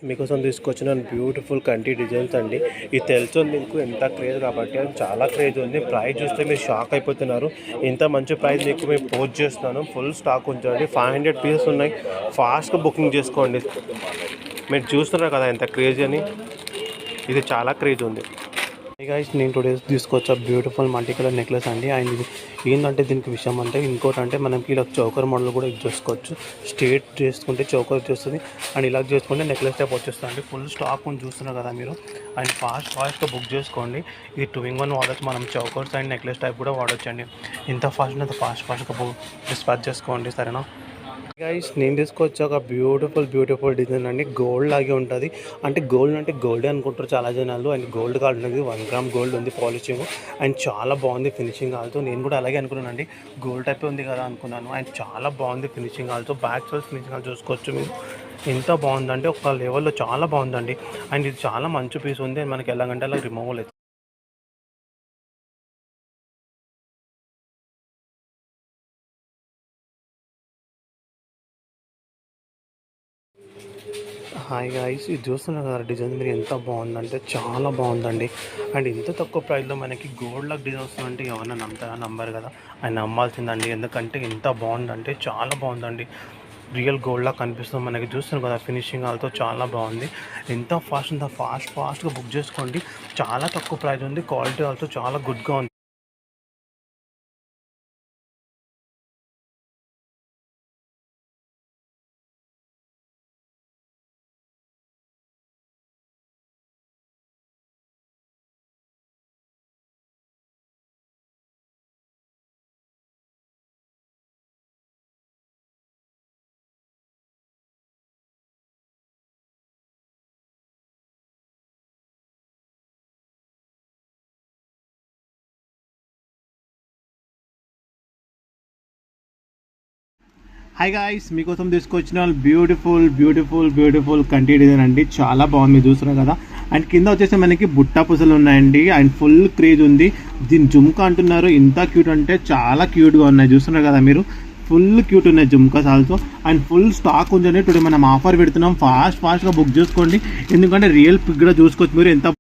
మీకోసం తీసుకొచ్చిన బ్యూటిఫుల్ కంటి డిజైన్స్ అండి. ఇది తెలుస్తుంది మీకు ఎంత క్రేజ్ కాబట్టి, అది చాలా క్రేజ్ ఉంది. ప్రైస్ చూస్తే మీరు షాక్ అయిపోతున్నారు. ఇంత మంచి ప్రైస్ మీకు మేము పోస్ట్ చేస్తున్నాను. ఫుల్ స్టాక్ ఉంచండి. 500 పీసెస్ ఉన్నాయి. ఫాస్ట్గా బుకింగ్ చేసుకోండి. మీరు చూస్తున్నారు కదా ఎంత క్రేజ్ అని. ఇది చాలా క్రేజ్ ఉంది. గైస్, నేను టుడే తీసుకొచ్చా బ్యూటిఫుల్ మల్టీ కలర్ నెక్లెస్ అండి. అండ్ ఇది ఏంటంటే దీనికి విషయం అంటే ఇంకోటి అంటే మనకి ఇలా చౌకర్ మోడల్ కూడా యూజ్ చేసుకోవచ్చు. స్ట్రేట్ చేసుకుంటే చౌకర్ వచ్చేస్తుంది, అండ్ ఇలా చేసుకుంటే నెక్లెస్ టైప్ వచ్చేస్తుంది అండి. ఫుల్ స్టాక్ ఉంది చూస్తున్నారు కదా మీరు. అండ్ ఫాస్ట్గా బుక్ చేసుకోండి. ఇది 2-in-1 వాడచ్చు. మనం చౌకర్స్ అండ్ నెక్లెస్ టైప్ కూడా వాడచ్చు అండి. ఎంత ఫాస్ట్ అంత ఫాస్ట్గా డిస్పాచ్ చేసుకోండి, సరేనా గైస్. నేను తీసుకొచ్చా ఒక బ్యూటిఫుల్ డిజైన్ అండి. గోల్డ్ లాగే ఉంటుంది. అంటే గోల్డే అనుకుంటారు చాలా జనాలు. అండ్ గోల్డ్ కార్డ్ ఉన్నది 1 గ్రామ్ గోల్డ్ ఉంది పాలిషింగ్. అండ్ చాలా బాగుంది ఫినిషింగ్ ఆల్తో. నేను కూడా అలాగే అనుకున్నాను అండి, గోల్డ్ టైప్ ఉంది కదా అనుకున్నాను. అండ్ చాలా బాగుంది ఫినిషింగ్ ఆల్తో. బ్యాక్ సైడ్ ఫినిషింగ్ ఆల్తో చూసుకోవచ్చు మీరు. ఎంత బాగుందంటే ఒక లెవెల్లో చాలా బాగుందండి. అండ్ ఇది చాలా మంచి పీస్ ఉంది. మనకి ఎలాగంటే అలా రిమూవల్ అవుతుంది. హాయ్ గాయ్స్, ఇది చూస్తున్నారు కదా డిజైన్ మీరు. ఎంత బాగుందంటే చాలా బాగుందండి. అండ్ ఇంత తక్కువ ప్రైస్లో మనకి గోల్డ్ లాగా డిజైన్ వస్తుందంటే ఎవరైనా నమ్మరు కదా. ఆయన నమ్మాల్సిందండి, ఎందుకంటే ఎంత బాగుందంటే చాలా బాగుందండి. రియల్ గోల్డ్ లాగా కనిపిస్తుంది మనకి. చూస్తున్నారు కదా ఫినిషింగ్ ఆల్తో చాలా బాగుంది. ఎంత ఫాస్ట్గా బుక్ చేసుకోండి. చాలా తక్కువ ప్రైస్ ఉంది. క్వాలిటీ ఆల్తో చాలా గుడ్గా ఉంది. హాయ్ గాయ్స్, మీకోసం తీసుకొచ్చిన బ్యూటిఫుల్ కంటి డిజైన్ అండి. చాలా బాగుంది, మీరు చూస్తున్నారు కదా. అండ్ కింద వచ్చేసి మనకి బుట్ట పూసలు ఉన్నాయండి. అండ్ ఫుల్ క్రేజ్ ఉంది. దీన్ని జుమ్కా అంటున్నారు. ఇంత క్యూట్ అంటే చాలా క్యూట్గా ఉన్నాయి. చూస్తున్నారు కదా మీరు. ఫుల్ క్యూట్ ఉన్నాయి jhumkas also. And full stock ఉంచండి. టుడే మనం ఆఫర్ పెడుతున్నాం. ఫాస్ట్గా బుక్ చేసుకోండి. ఎందుకంటే రియల్ పిక్ కూడా చూసుకోవచ్చు మీరు. ఎంత